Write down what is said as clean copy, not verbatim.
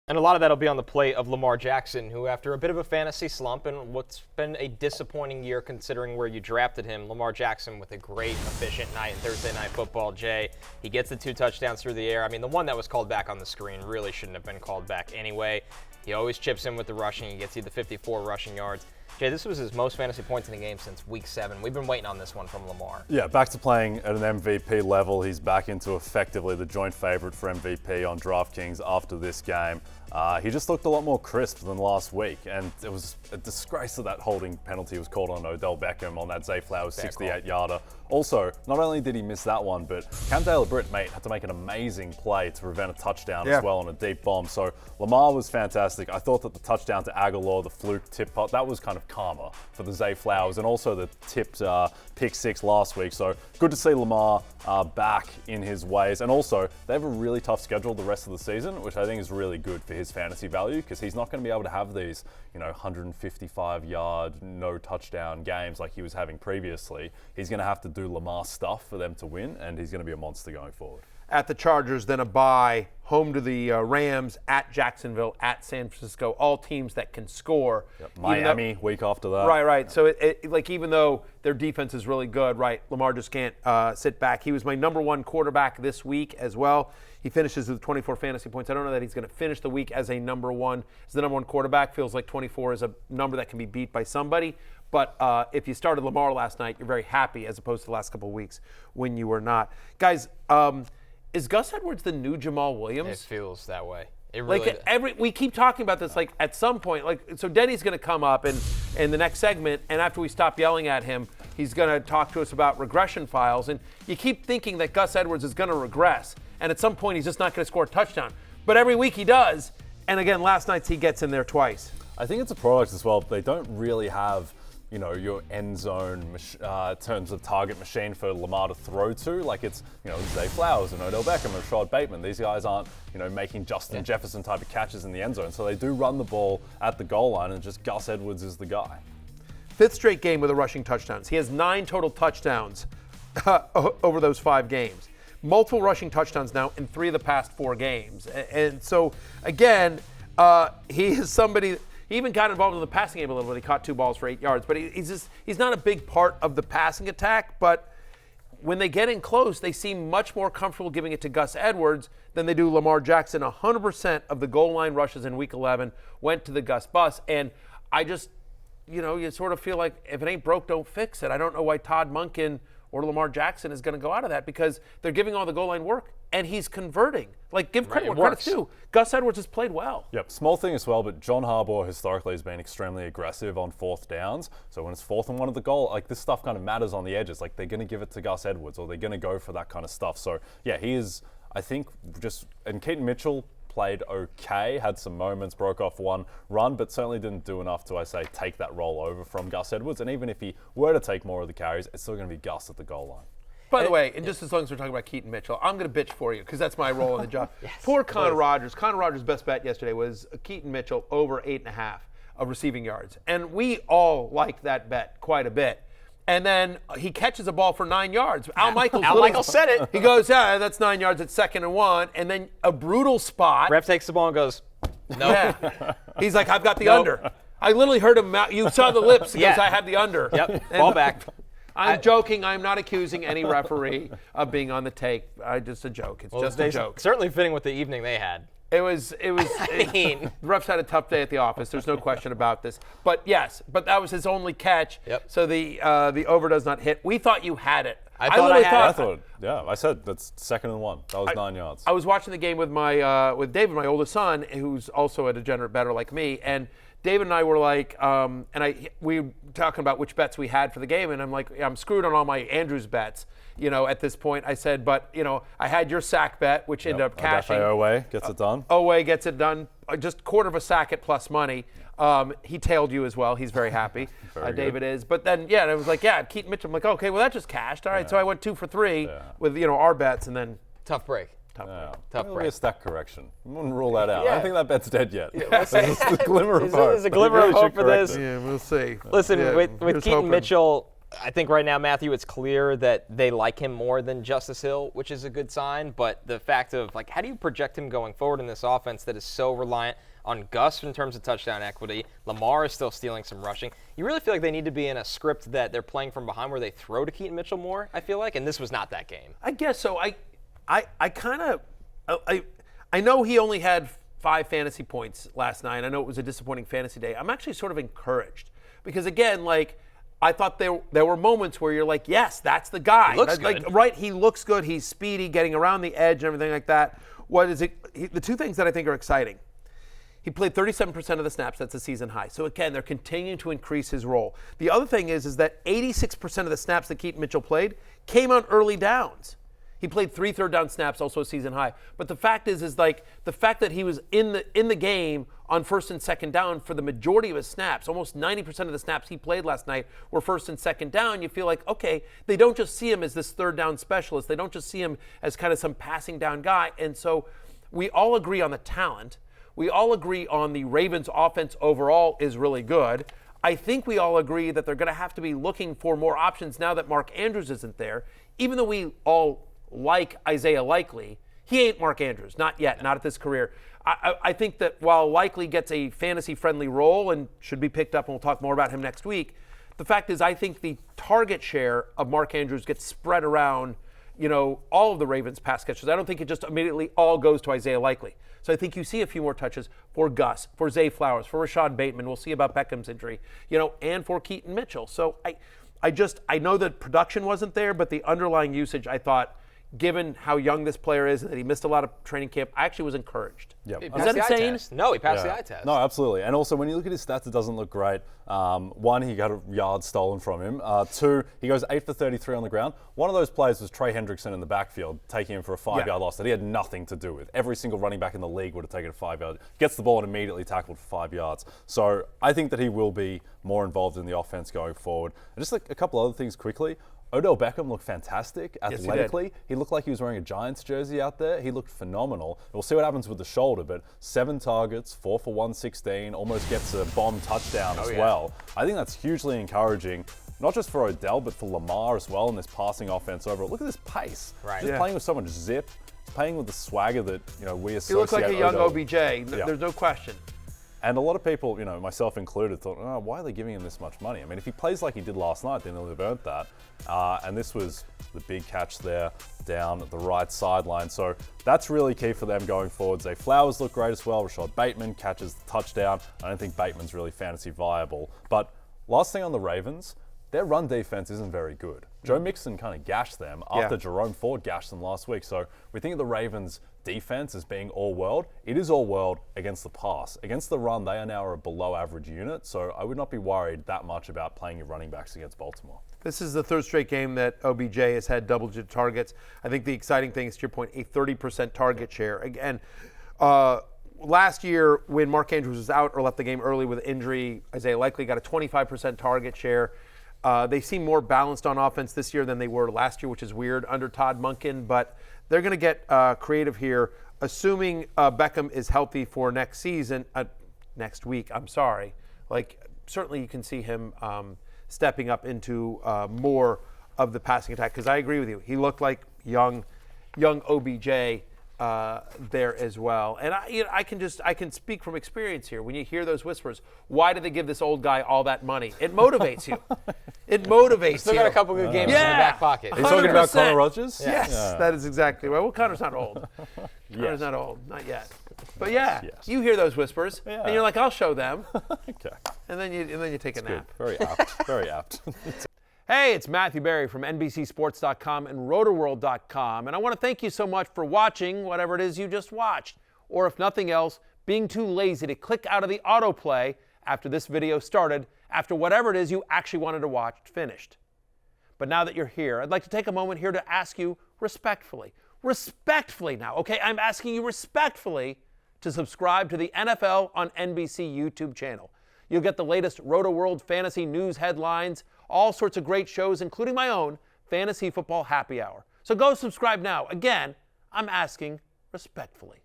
And a lot of that will be on the plate of Lamar Jackson, who after a bit of a fantasy slump and what's been a disappointing year considering where you drafted him, Lamar Jackson with a great, efficient night in Thursday Night Football, Jay. He gets the 2 touchdowns through the air. I mean, the one that was called back on the screen really shouldn't have been called back anyway. He always chips in with the rushing. He gets you the 54 rushing yards. Jay, this was his most fantasy points in a game since Week 7. We've been waiting on this one from Lamar. Yeah, back to playing at an MVP level. He's back into effectively the joint favorite for MVP on DraftKings after this game. He just looked a lot more crisp than last week, and it was a disgrace that holding penalty was called on Odell Beckham on that Zay Flowers 68-yarder. Also, not only did he miss that one, but Cam Taylor-Britt, mate, had to make an amazing play to prevent a touchdown as well on a deep bomb. So Lamar was fantastic. I thought that the touchdown to Aguilar, the fluke tip pot, that was kind of karma for the Zay Flowers, and also the tipped pick 6 last week. So good to see Lamar back in his ways. And also, they have a really tough schedule the rest of the season, which I think is really good for his fantasy value, because he's not going to be able to have these, 155-yard, no touchdown games like he was having previously. He's going to have to do Lamar stuff for them to win, and he's going to be a monster going forward. At the Chargers, then a bye, home to the Rams, at Jacksonville, at San Francisco, all teams that can score. Yep. Miami, week after that. Right. So, even though their defense is really good, right, Lamar just can't sit back. He was my number 1 quarterback this week as well. He finishes with 24 fantasy points. I don't know that he's going to finish the week as a number 1. As the number 1 quarterback, feels like 24 is a number that can be beat by somebody. But if you started Lamar last night, you're very happy, as opposed to the last couple of weeks when you were not. Guys, is Gus Edwards the new Jamal Williams? It feels that way. It really we keep talking about this, like at some point, so Denny's going to come up in the next segment, and after we stop yelling at him, he's going to talk to us about regression files, and you keep thinking that Gus Edwards is going to regress, and at some point he's just not going to score a touchdown. But every week he does, and again, last night's he gets in there twice. I think it's a product as well. They don't really have your end zone terms of target machine for Lamar to throw to. Like it's, Zay Flowers and Odell Beckham and Rashad Bateman. These guys aren't, making Justin Jefferson type of catches in the end zone. So they do run the ball at the goal line, and just Gus Edwards is the guy. 5th straight game with a rushing touchdowns. He has 9 total touchdowns over those 5 games. Multiple rushing touchdowns now in 3 of the past 4 games. And so, again, he is somebody. He even got involved in the passing game a little bit. He caught 2 balls for 8 yards. But he's not a big part of the passing attack. But when they get in close, they seem much more comfortable giving it to Gus Edwards than they do Lamar Jackson. 100% of the goal line rushes in Week 11 went to the Gus bus. And I just, you sort of feel like if it ain't broke, don't fix it. I don't know why Todd Monken or Lamar Jackson is going to go out of that, because they're giving all the goal line work, and he's converting. Like, give credit where credit's due. Gus Edwards has played well. Yep, small thing as well, but John Harbaugh historically has been extremely aggressive on 4th downs. So when it's 4th and 1 at the goal, like this stuff kind of matters on the edges. Like they're going to give it to Gus Edwards, or they're going to go for that kind of stuff. So yeah, he is, I think, and Keaton Mitchell played okay, had some moments, broke off one run, but certainly didn't do enough to, take that role over from Gus Edwards. And even if he were to take more of the carries, it's still going to be Gus at the goal line. By the way, and just as long as we're talking about Keaton Mitchell, I'm going to bitch for you, because that's my role in the job. Poor Connor Rogers. Connor Rogers' best bet yesterday was Keaton Mitchell over 8.5 of receiving yards. And we all liked that bet quite a bit. And then he catches a ball for 9 yards. Al Michaels said it. He goes, yeah, that's 9 yards. It's 2nd and 1. And then a brutal spot. Ref takes the ball and goes, no. Yeah. He's like, I've got the under. I literally heard him. You saw the lips. He goes, I have the under. Yep. Ball back. I'm joking. I'm not accusing any referee of being on the take. Just a joke. It's just a joke. Certainly fitting with the evening they had. The refs had a tough day at the office. There's no question about this. But yes, that was his only catch. Yep. So the over does not hit. We thought you had it. I thought I said that's 2nd and 1. That was 9 yards. I was watching the game with with David, my oldest son, who's also a degenerate bettor like me, and David and I were like, we were talking about which bets we had for the game, and I'm like, I'm screwed on all my Andrews bets, at this point. I said, but, I had your sack bet, which ended up cashing. Owe gets it done. Owe gets it done, just quarter of a sack at plus money. He tailed you as well. He's very happy. David is. But then, and I was like, Keaton Mitchell. I'm like, okay, well, that just cashed. All right, so I went 2 for 3 with, our bets, and then. Tough break. Tough break. A stack correction. I wouldn't rule that out. I don't think that bet's dead yet. There's a glimmer of hope. There's a glimmer of hope for this. Yeah, we'll see. Listen, with Keaton Mitchell, I think right now, Matthew, it's clear that they like him more than Justice Hill, which is a good sign. But the fact of, like, how do you project him going forward in this offense that is so reliant on Gus in terms of touchdown equity? Lamar is still stealing some rushing. You really feel like they need to be in a script that they're playing from behind where they throw to Keaton Mitchell more, I feel like, and this was not that game. I guess so. I know he only had 5 fantasy points last night. I know it was a disappointing fantasy day. I'm actually sort of encouraged because, again, like, I thought there were moments where you're like, yes, that's the guy. He looks good. Like, right, he looks good. He's speedy, getting around the edge and everything like that. The two things that I think are exciting. He played 37% of the snaps. That's a season high. So, again, they're continuing to increase his role. The other thing is that 86% of the snaps that Keaton Mitchell played came on early downs. He played 3 third-down snaps, also a season high. But the fact is like the fact that he was in the game on first and second down for the majority of his snaps, almost 90% of the snaps he played last night were first and second down. You feel like, okay, they don't just see him as this third-down specialist. They don't just see him as kind of some passing down guy. And so we all agree on the talent. We all agree on the Ravens' offense overall is really good. I think we all agree that they're going to have to be looking for more options now that Mark Andrews isn't there, even though we all like Isaiah Likely. He ain't Mark Andrews, not yet, not at this career. I think that while Likely gets a fantasy-friendly role and should be picked up, and we'll talk more about him next week, the fact is I think the target share of Mark Andrews gets spread around, all of the Ravens pass catchers. I don't think it just immediately all goes to Isaiah Likely. So I think you see a few more touches for Gus, for Zay Flowers, for Rashad Bateman. We'll see about Beckham's injury, and for Keaton Mitchell. So I know that production wasn't there, but the underlying usage, I thought, given how young this player is and that he missed a lot of training camp, I actually was encouraged. Yep. Is that insane? No, he passed the eye test. No, absolutely. And also, when you look at his stats, it doesn't look great. 1, he got a yard stolen from him. 2, he goes 8 for 33 on the ground. One of those plays was Trey Hendrickson in the backfield, taking him for a 5-yard loss that he had nothing to do with. Every single running back in the league would have taken a 5-yard. Gets the ball and immediately tackled for 5 yards. So I think that he will be more involved in the offense going forward. And just like a couple other things quickly. Odell Beckham looked fantastic athletically. Yes, he looked like he was wearing a Giants jersey out there. He looked phenomenal. We'll see what happens with the shoulder, but 7 targets, 4 for 116, almost gets a bomb touchdown as well. I think that's hugely encouraging, not just for Odell, but for Lamar as well in this passing offense overall. Look at this pace. Right. Just playing with so much zip, playing with the swagger that we associate. He looks like a young Odell. OBJ. There's no question. And a lot of people, myself included, thought, why are they giving him this much money? I mean, if he plays like he did last night, then they'll have earned that. And this was the big catch there down the right sideline. So that's really key for them going forward. Zay Flowers looked great as well. Rashad Bateman catches the touchdown. I don't think Bateman's really fantasy viable. But last thing on the Ravens, their run defense isn't very good. Joe Mixon kind of gashed them after Jerome Ford gashed them last week. So we think of the Ravens' defense as being all-world. It is all-world against the pass. Against the run, they are now a below-average unit. So I would not be worried that much about playing your running backs against Baltimore. This is the third straight game that OBJ has had double-digit targets. I think the exciting thing is, to your point, a 30% target share. Again, last year when Mark Andrews was out or left the game early with injury, Isaiah Likely got a 25% target share. They seem more balanced on offense this year than they were last year, which is weird under Todd Monken, but they're going to get creative here, assuming Beckham is healthy for next week. Certainly you can see him stepping up into more of the passing attack, because I agree with you. He looked like young OBJ there as well. And I can speak from experience here. When you hear those whispers, why did they give this old guy all that money? It motivates you. It motivates Still you. got a couple good games in the back pocket. Are you talking about 100%. Connor Rogers? Yes, that is exactly right. Well, Connor's not old. Connor's not old, not yet. But you hear those whispers, and you're like, I'll show them. Okay. And then you take a nap. Good. Very apt. Very apt. Hey, it's Matthew Berry from NBCSports.com and Rotoworld.com, and I want to thank you so much for watching whatever it is you just watched, or if nothing else, being too lazy to click out of the autoplay after this video started, after whatever it is you actually wanted to watch finished. But now that you're here, I'd like to take a moment here to ask you respectfully now, okay? I'm asking you respectfully to subscribe to the NFL on NBC YouTube channel. You'll get the latest Roto-World fantasy news headlines, all sorts of great shows, including my own Fantasy Football Happy Hour. So go subscribe now. Again, I'm asking respectfully.